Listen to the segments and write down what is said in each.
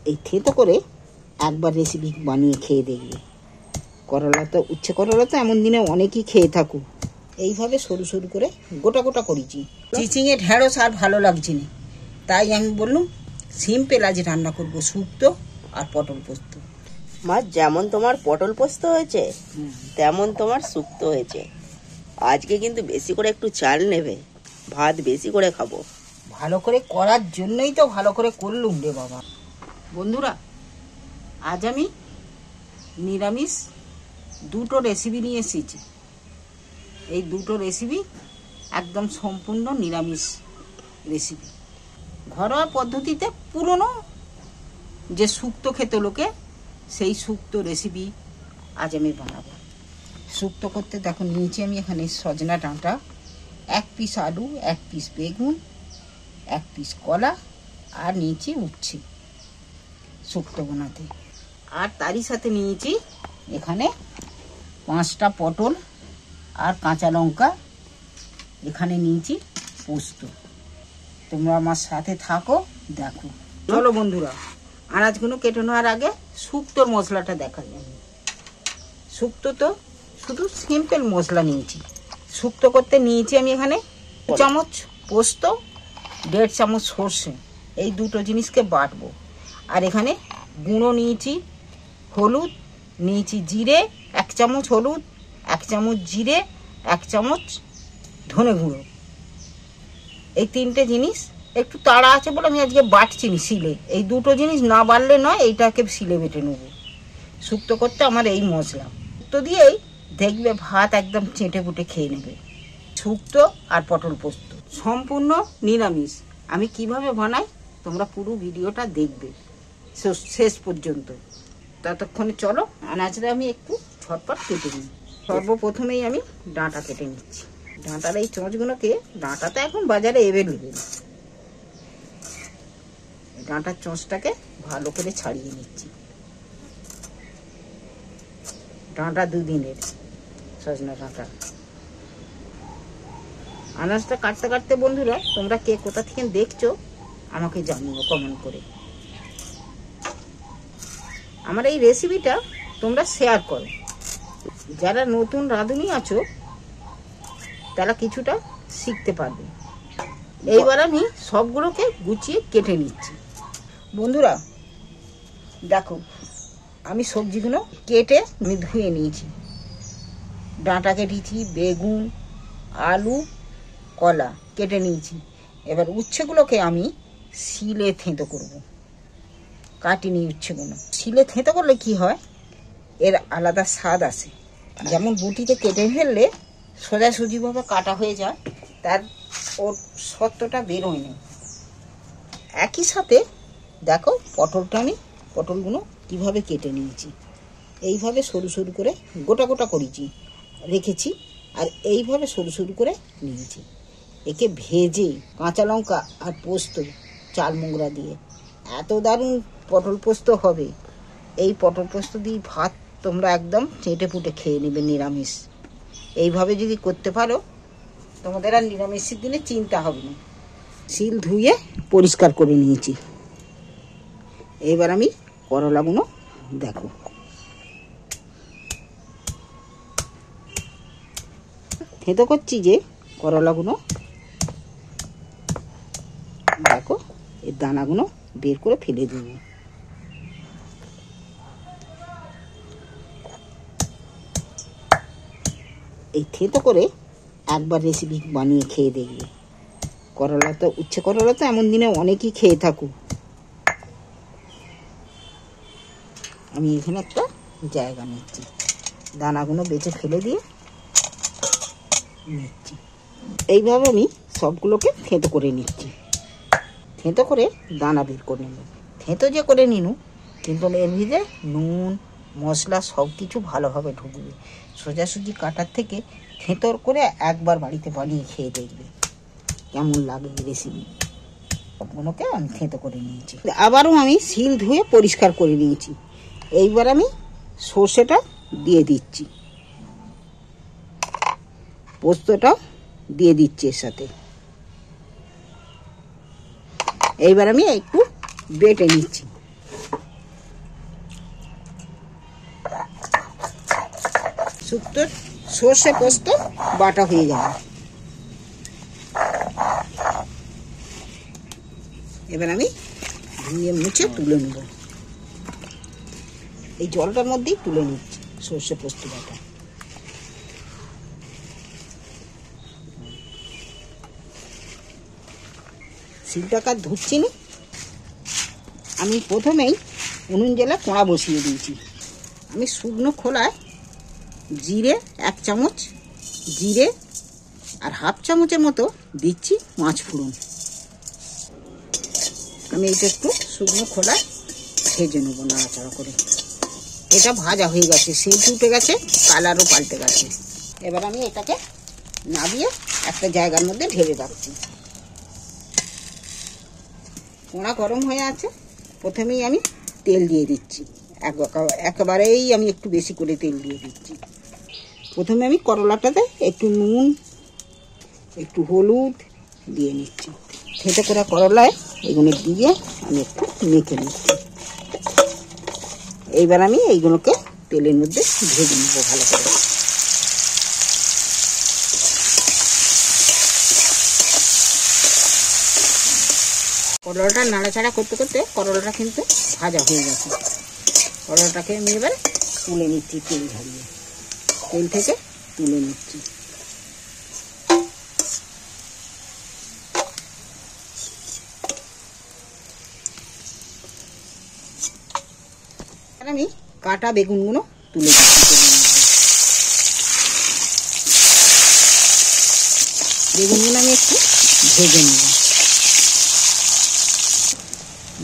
এই থেতো করে একবার রেসিপি বানিয়ে খেয়ে দেখবে। করলা তো উচ্ছে করলা তো এমন দিনে অনেকেই খেয়ে থাকুক। এইভাবে সরু সরু করে গোটা গোটা করেছি। চিচিংয়ে ঢেঁড়স আর ভালো লাগছে না, তাই আমি বললাম সিম্পল আজ রান্না করব, শুক্তো আর পটল পোস্ত। মা, যেমন তোমার পটল পোস্ত হয়েছে তেমন তোমার শুক্তো হয়েছে। আজকে কিন্তু বেশি করে একটু চাল নেবে, ভাত বেশি করে খাবো। ভালো করে করার জন্যই তো ভালো করে করলুম রে বাবা। বন্ধুরা, আজ আমি নিরামিষ দুটো রেসিপি নিয়ে এসেছি। এই দুটো রেসিপি একদম সম্পূর্ণ নিরামিষ রেসিপি। ঘরোয়া পদ্ধতিতে পুরনো যে শুক্তো খেত লোকে, সেই শুক্তো রেসিপি আজ আমি বানাবো। শুক্তো করতে দেখো নিয়েছি আমি এখানে সজনা ডাঁটা, 1 পিস আলু, 1 পিস বেগুন, 1 পিস কলা, আর নিয়েছি উচ্ছে শুক্তো বানাতে। আর তারই সাথে নিয়েছি এখানে 5টা পটল আর কাঁচা লঙ্কা। এখানে নিয়েছি পোস্ত। তোমরা আমার সাথে থাকো, দেখো। চলো বন্ধুরা, আনাজগুলো কেটে নেওয়ার আগে শুক্তোর মশলাটা দেখা যাবে। শুক্তো তো শুধু সিম্পল মশলা নিয়েছি। শুক্তো করতে নিয়েছি আমি এখানে 2 চামচ পোস্ত, 1.5 চামচ সর্ষে। এই দুটো জিনিসকে বাটবো। আর এখানে গুঁড়ো নিয়েছি, হলুদ নিয়েছি, জিরে 1 চামচ হলুদ, 1 চামচ জিরে, 1 চামচ ধনে গুঁড়ো। এই 3টে জিনিস একটু তাড়া আছে বলে আমি আজকে বাটছি নি শিলে। এই দুটো জিনিস না বাড়লে নয়, এইটাকে শিলে বেটে নেব। শুক্তো করতে আমার এই মশলা। শুক্তো দিয়েই দেখবে ভাত একদম চেটে পুটে খেয়ে নেবে। শুক্তো আর পটল পোস্ত সম্পূর্ণ নিরামিষ। আমি কিভাবে বানাই তোমরা পুরো ভিডিওটা দেখবে শেষ পর্যন্ত। ততক্ষণে চলো আনাজটা আমি একটু ঝটপট কেটে নিই। সর্বপ্রথমেই আমি ডাঁটা কেটে নিচ্ছি। ডাঁটার এই চোঁচগুলোকে, ডাঁটা তো এখন বাজারে এভেলেবেল, ডাঁটার চোঁচটাকে ভালো করে ছাড়িয়ে নিচ্ছি। ডাঁটা 2 দিনের সজনা ডাঁটা। আনাজটা কাটতে কাটতে বন্ধুরা, তোমরা কে কোথা থেকে দেখছো আমাকে জানিও কমেন্ট করে। আমার এই রেসিপিটা তোমরা শেয়ার করো। যারা নতুন রাঁধুনি আছো তারা কিছুটা শিখতে পারবে। এইবার আমি সবগুলোকে গুছিয়ে কেটে নিচ্ছি। বন্ধুরা দেখো, আমি সবজিগুলো কেটে আমি ধুয়ে নিয়েছি। ডাঁটা কেটেছি, বেগুন, আলু, কলা কেটে নিয়েছি। এবার উচ্ছেগুলোকে আমি শিলে থেঁতো করব। কাটিনি উচ্ছেগুলো। শিলে থেঁতো করলে কি হয়, এর আলাদা স্বাদ আসে। যেমন বুটিতে কেটে ফেললে সোজাসুজিভাবে কাটা হয়ে যায়, তার ওর সত্ত্বটা বেরোয় না। একই সাথে দেখো পটলগুলো কিভাবে কেটে নিয়েছি। এইভাবে সরু সরু করে গোটা গোটা করেছি রেখেছি, আর এইভাবে সরু সরু করে নিয়েছি। একে ভেজে কাঁচা লঙ্কা আর পোস্ত, চাল মোগরা দিয়ে এত দারুণ পটল পোস্ত হবে। এই পটল পোস্ত দিয়ে ভাত তোমরা একদম চেটে পুটে খেয়ে নেবে নিরামিষ। এইভাবে যদি করতে পারো তোমাদের আর নিরামিষের দিনে চিন্তা হবে না। শিল ধুয়ে পরিষ্কার করে নিয়েছি। এবার আমি করলাগুলো দেখো, থেঁতো করছি যে করলাগুলো দেখো, এর দানাগুলো বের করে ফেলে দেবো। এই থেঁতো করে একবার রেসিপি বানিয়ে খেয়ে দেখবে। উচ্ছে করলা তো এমন দিনে অনেকেই খেয়ে থাকুক। আমি এখানে একটা জায়গা নিচ্ছি, দানাগুলো বেছে ফেলে দিয়ে নিচ্ছি। এইভাবে আমি সবগুলোকে থেঁতো করে নিচ্ছি। থেঁতো করে দানা বের করে নেব। থেঁতো যে করে নিনু, কিন্তু এর ভিতরে নুন মশলা সব কিছু ভালোভাবে ঢুকবে। সোজাসুজি কাটার থেকে থেঁতর করে একবার বাড়িতে বানিয়ে খেয়ে দেখবে কেমন লাগে রেসিপি। সবগুলোকে আমি থেঁতো করে নিয়েছি। আবারও আমি শিল ধুয়ে পরিষ্কার করে নিয়েছি। এইবার আমি সর্ষেটা দিয়ে দিচ্ছি, পোস্তটা দিয়ে দিচ্ছি এর সাথে। এইবার আমি একটু বেটে নিচ্ছি। শুক্তো সর্ষে পোস্ত বাটা হয়ে যাবে। এবার আমি ধুয়ে মুছে তুলে নেব। এই জলটার মধ্যেই তুলে নিচ্ছি সর্ষে পোস্ত বাটা। শিলটাকে আর ধুচ্ছি না। আমি প্রথমেই উনুন জ্বালা কড়া বসিয়ে দিয়েছি। আমি শুকনো খোলায় জিরে 1 চামচ, জিরে আর হাফ চামচের মতো দিচ্ছি পাঁচ ফোড়ন। আমি এটা একটু শুকনো খোলায় ভেজে নেবো নাড়াচাড়া করে। এটা ভাজা হয়ে গেছে, সেন্ট উঠে গেছে, কালারও পাল্টে গেছে। এবার আমি এটাকে নামিয়ে একটা জায়গার মধ্যে ঢেলে রাখছি। কড়া গরম হয়ে আছে, প্রথমেই আমি তেল দিয়ে দিচ্ছি। একেবারেই আমি একটু বেশি করে তেল দিয়ে দিচ্ছি। প্রথমে আমি করলাটাতে একটু নুন, একটু হলুদ দিয়ে নিচ্ছি। থেঁতে করে করলায় এগুলো দিয়ে আমি একটু মেখে নিচ্ছি। এইবার আমি এইগুলোকে তেলের মধ্যে ভেজে নেব ভালো করে। করলাটা নাড়াচাড়া করতে করতে করলাটা কিন্তু ভাজা হয়ে গেছে। করলাটাকে আমি এবার তুলে নিচ্ছি, তেল ঝরিয়ে তেল থেকে তুলে নিচ্ছি। আর আমি কাটা বেগুনগুলো তুলে দিচ্ছি তেলের মধ্যে। বেগুনগুলো আমি একটু ভেজে নেব।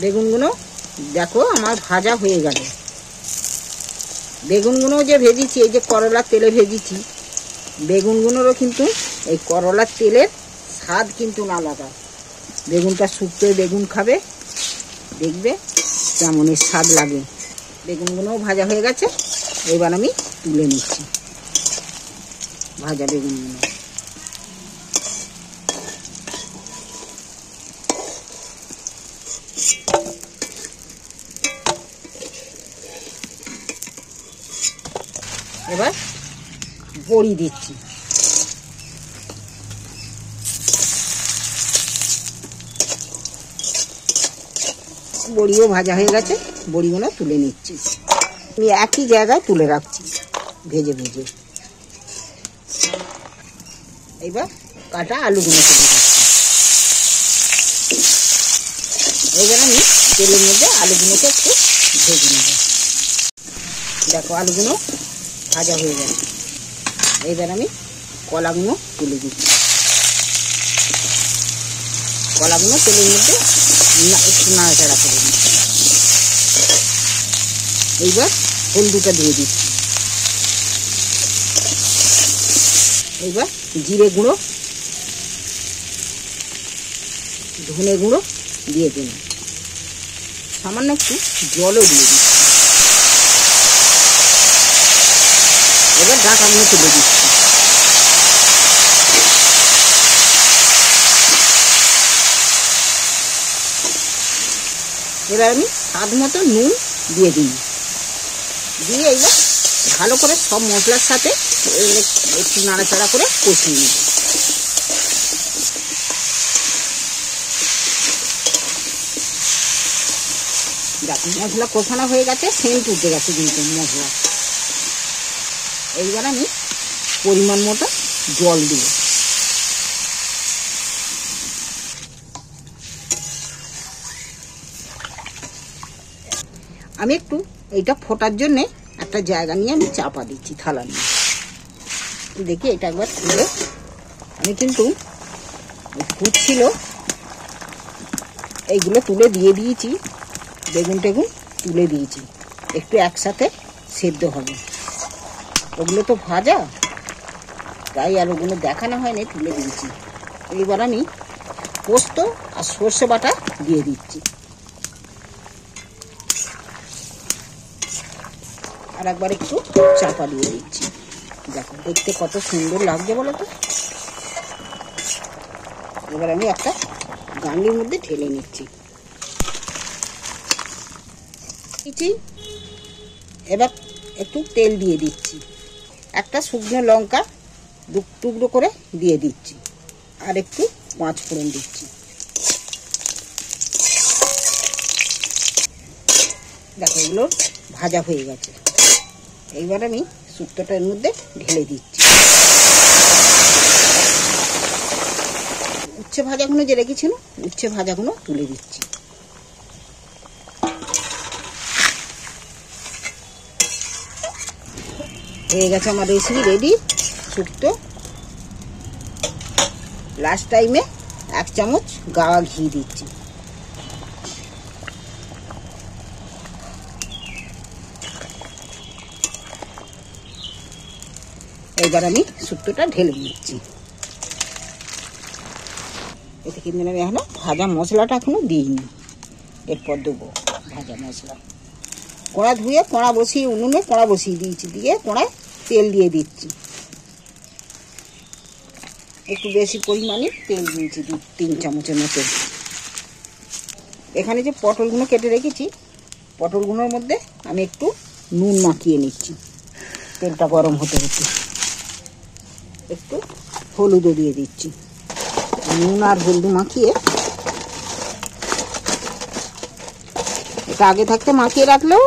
বেগুনগুলো দেখো আমার ভাজা হয়ে গেল। বেগুনগুলো যে ভেজেছি, এই যে করলার তেলে ভেজেছি, বেগুনগুলোরও কিন্তু এই করলার তেলের স্বাদ কিন্তু আলাদা। বেগুনটা শুক্তোয় বেগুন খাবে, দেখবে কেমন স্বাদ লাগে। বেগুনগুলোও ভাজা হয়ে গেছে, এবার আমি তুলে নিচ্ছি ভাজা বেগুনগুলো। এবার বড়ি দিচ্ছি। বড়িও ভাজা হয়ে গেছে, বড়িগুলো তুলে নিচ্ছি। আমি একই জায়গায় তুলে রাখছি ভেজে ভেজে। এবার কাটা আলুগুলো তুলে দিচ্ছি। এবার আমি তেলের মধ্যে আলুগুলোকে একটু ভেজে নেব। দেখো আলুগুলো ভাজা হয়ে গেছে। এইবার আমি কলাগুলো তুলে দিচ্ছি। কলাগুলো তেলের মধ্যে একটু নাড়াচাড়া করে দিচ্ছি। এইবার হলুদটা দিয়ে দিচ্ছি। এইবার জিরে গুঁড়ো, ধনে গুঁড়ো দিয়ে দিন। সামান্য একটু জলও দিয়ে দিচ্ছি। এবার ঢাকাগুলো তুলে দিচ্ছি। এবার আমি স্বাদ মতো নুন দিয়ে দিই। দিয়ে এইবার ভালো করে সব মশলার সাথে একটু নাড়াচাড়া করে কষিয়ে নেব। দেখুন মশলা কষানো হয়ে গেছে, সেন্ট উঠে গেছে কিন্তু মশলা। এইবার আমি পরিমাণ মতো জল দিব। আমি একটু এইটা ফোটার জন্যে একটা জায়গা নিয়ে আমি চাপা দিচ্ছি থালা নিয়ে। দেখি এটা একবার তুলে, আমি কিন্তু ফুটছিল এইগুলো তুলে দিয়ে দিয়েছি। বেগুন টেগুন তুলে দিয়েছি, একটু একসাথে সেদ্ধ হবে। ওগুলো তো ভাজা, তাই আর ওগুলো দেখানো হয়নি, তুলে দিয়েছি। এইবার আমি পোস্ত আর সর্ষে বাটা দিয়ে দিচ্ছি। আর একবার একটু চাপা দিয়ে দিচ্ছি। দেখো দেখতে কত সুন্দর লাগছে বলো তো। এবার আমি একটা গামলির মধ্যে ঢেলে নিচ্ছি। এবার একটু তেল দিয়ে দিচ্ছি, একটা শুকনো লঙ্কা দু টুকরো করে দিয়ে দিচ্ছি, আর একটু 5 ফোড়ন দিচ্ছি। দেখো এগুলো ভাজা হয়ে গেছে। এইবার আমি শুক্তোটার মধ্যে ঢেলে দিচ্ছি। উচ্ছে ভাজাগুলো যে রেখেছিল, উচ্ছে ভাজাগুলো তুলে দিচ্ছি। হয়ে গেছে আমার রেসিপি রেডি, শুক্তো। লাস্ট টাইমে 1 চামচ গাওয়া ঘি দিচ্ছি। এইবার আমি শুক্তোটা ঢেলে নিচ্ছি। এতে কিন্তু আমি এখনো ভাজা মশলাটা এখনো দিইনি, এরপর দেবো ভাজা মশলা। কড়া ধুয়ে কড়া বসিয়ে উনুনে কড়া বসিয়ে দিয়েছি, দিয়ে কড়ায় তেল দিয়ে দিচ্ছি। একটু বেশি পরিমাণে তেল দিয়েছি, 2-3 চামচের মতো। এখানে যে পটলগুলো কেটে রেখেছি, পটলগুলোর মধ্যে আমি একটু নুন মাখিয়ে নিচ্ছি। তেলটা গরম হতে হতে একটু হলুদও দিয়ে দিচ্ছি। নুন আর হলুদ মাখিয়ে, এটা আগে থাকতে মাখিয়ে রাখলেও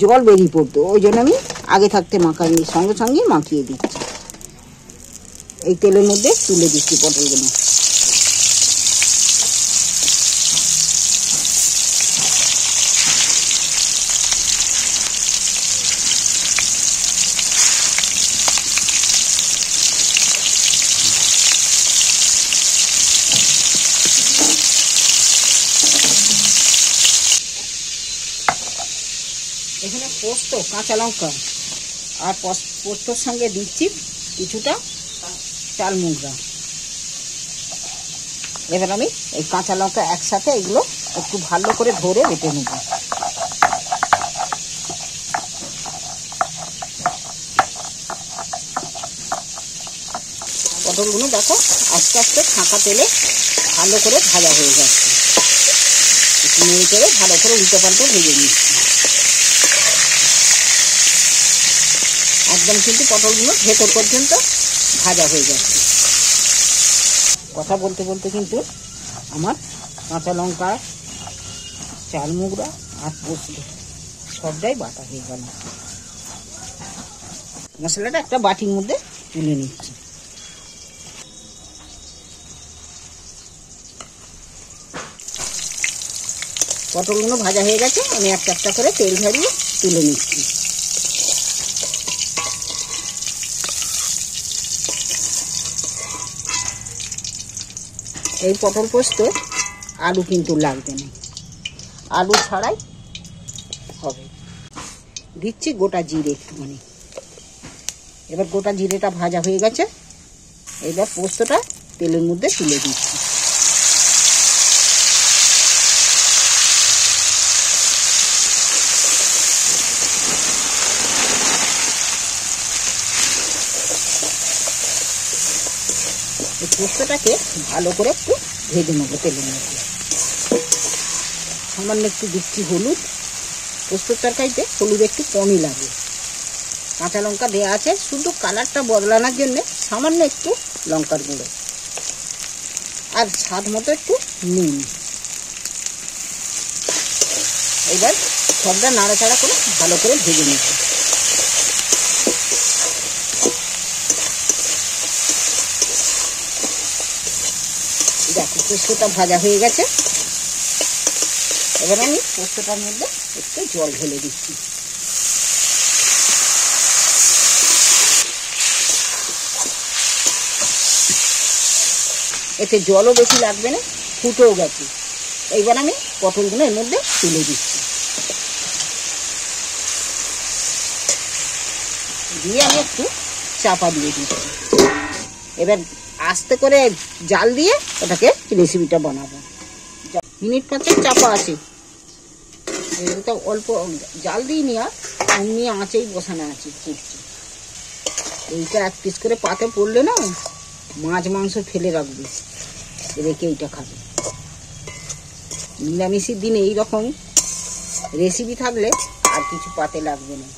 জল বেরিয়ে পড়তো, ওই জন্য আমি আগে থাকতে মাখাইনি, সঙ্গে সঙ্গে মাখিয়ে দিচ্ছি। এই তেলের মধ্যে তুলে দিচ্ছি পটলগুলো। এখানে পোস্ত, কাঁচা লঙ্কা আর পোস্তর সঙ্গে দিচ্ছি কিছুটা চাল মুগরা। এবার আমি এই কাঁচা লঙ্কা একসাথে এগুলো একটু ভালো করে ধরে বেটে নেব। পটলগুলো দেখো আস্তে আস্তে ফাঁকা তেলে ভালো করে ভাজা হয়ে যাচ্ছে। একটু নেড়ে করে ভালো করে উল্টো পাল্টে ভেজে নিচ্ছি। একদম কিন্তু পটলগুলো ভেতর পর্যন্ত ভাজা হয়ে যাচ্ছে। কথা বলতে বলতে কিন্তু আমার কাঁচা লঙ্কা, চাল মুগরা আর পোস্ত সবটাই বাটা হয়ে গেল। মশলাটা একটা বাটির মধ্যে তুলে নিচ্ছি। পটলগুলো ভাজা হয়ে গেছে, আমি একটা একটা করে তেল ঝরিয়ে তুলে নিচ্ছি। এই পটল পোস্ত আলু কিন্তু লাগবে না, আলু ছাড়াই হবে। দিচ্ছি গোটা জিরে একটুখানি। এবার গোটা জিরেটা ভাজা হয়ে গেছে, এবার পোস্তটা তেলের মধ্যে তুলে দিচ্ছি। এই পোস্তটাকে ভালো করে একটু ভেজে নেবো তেলের মধ্যে। সামান্য একটু দিচ্ছি হলুদ। পোস্তর তরকারিতে হলুদ একটু কমই লাগে। কাঁচা লঙ্কা দেওয়া আছে, শুধু কালারটা বদলানোর জন্য সামান্য একটু লঙ্কার গুঁড়ো, আর স্বাদ মতো একটু নুন। এবার সবটা নাড়াচাড়া করে ভালো করে ভেজে নেব। দেখো পোস্তটা ভাজা হয়ে গেছে। এবার আমি পোস্তটার মধ্যে একটু জল ঢেলে দিচ্ছি। এতে জলও বেশি লাগবে না, ফুটেও গেছে। এইবার আমি পটলগুলো এর মধ্যে তুলে দিচ্ছি, দিয়ে আমি একটু চাপা দিয়ে দিচ্ছি। এবার আস্তে করে জাল দিয়ে ওটাকে রেসিপিটা বানাবো। মিনিট 5 চাপা আছে, তো অল্প জাল দিইনি, আর অমনি আঁচেই বসানো আছে ফুটছে। এইটা 1 পিস করে পাতে পড়লে না মাছ মাংস ফেলে রাখবে, রেখে এইটা খাবে। নিরামিষের দিনে এইরকম রেসিপি থাকলে আর কিছু পাতে লাগবে না।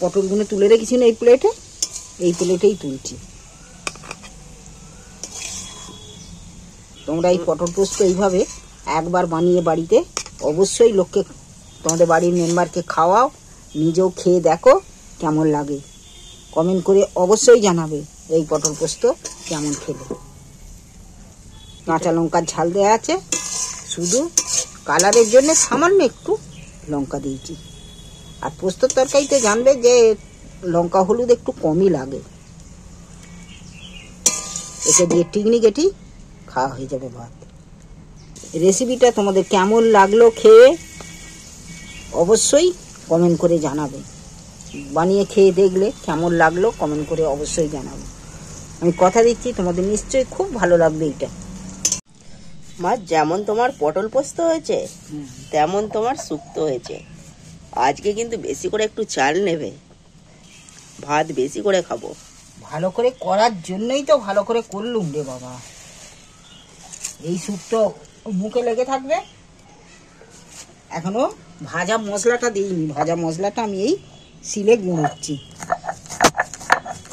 পটলগুলো তুলে রেখেছি না এই প্লেটে, এই প্লেটেই তুলছি। তোমরা এই পটল পোস্ত এইভাবে একবার বানিয়ে বাড়িতে অবশ্যই লোককে, তোমাদের বাড়ির মেম্বারকে খাওয়াও, নিজেও খেয়ে দেখো কেমন লাগে। কমেন্ট করে অবশ্যই জানাবে এই পটল পোস্ত কেমন খেলে। কাঁচা লঙ্কার ঝাল দেওয়া আছে, শুধু কালারের জন্য সামান্য একটু লঙ্কা দিয়েছি। আর পোস্তর তরকারিতে জানবে যে লঙ্কা হলুদ একটু কমই লাগে। একে দিয়ে টিকনি কেটি খাওয়া হয়ে যাবে ভাত। রেসিপিটা তোমাদের কেমন লাগলো খেয়ে অবশ্যই কমেন্ট করে জানাবে। বানিয়ে খেয়ে দেখলে কেমন লাগলো কমেন্ট করে অবশ্যই জানাবে। আমি কথা দিচ্ছি তোমাদের নিশ্চয়ই খুব ভালো লাগবে এটা। মা, যেমন তোমার পটল পোস্ত হয়েছে তেমন তোমার শুক্তো হয়েছে। আজকে কিন্তু বেশি করে একটু চাল নেবে, ভাত বেশি করে খাবো। ভালো করে করার জন্যই তো ভালো করে করলুম রে বাবা। এই শুক্তো মুখে লেগে থাকবে। এখনো ভাজা মশলাটা দিইনি, ভাজা মশলাটা আমি এই শিলে গুঁড়োচ্ছি।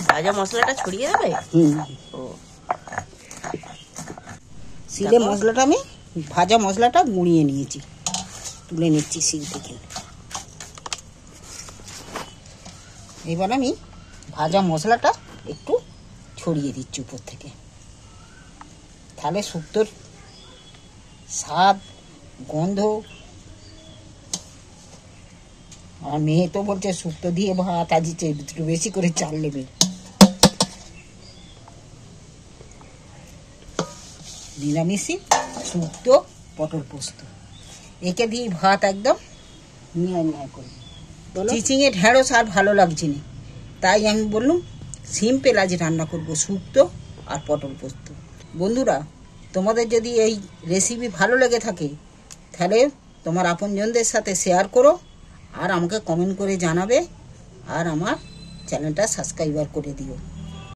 ভাজা মশলাটা ছড়িয়ে দেবে? ও, শিলে মশলাটা আমি ভাজা মশলাটা গুঁড়িয়ে নিয়েছি, তুলে নিচ্ছি শিল থেকে। এবার আমি ভাজা মশলাটা একটু ছড়িয়ে দিচ্ছি উপর থেকে, তাহলে শুক্তোর স্বাদ গন্ধ। আর মেয়ে তো বলছে শুক্তো দিয়ে ভাত আজ একটু বেশি করে চাল নেবে। নিরামিষি শুক্তো পটল পোস্ত, একে দিয়ে ভাত একদম নিয়ে করবো। চিচিঙে ঢেঁড়স আর ভালো লাগছে না, তাই আমি বললাম সিম্পল আজ রান্না করব শুক্তো আর পটল পোস্ত। বন্ধুরা, তোমাদের যদি এই রেসিপি ভালো লেগে থাকে তাহলে তোমার আপনজনদের সাথে শেয়ার করো, আর আমাকে কমেন্ট করে জানাবে, আর আমার চ্যানেলটা সাবস্ক্রাইবার করে দিও।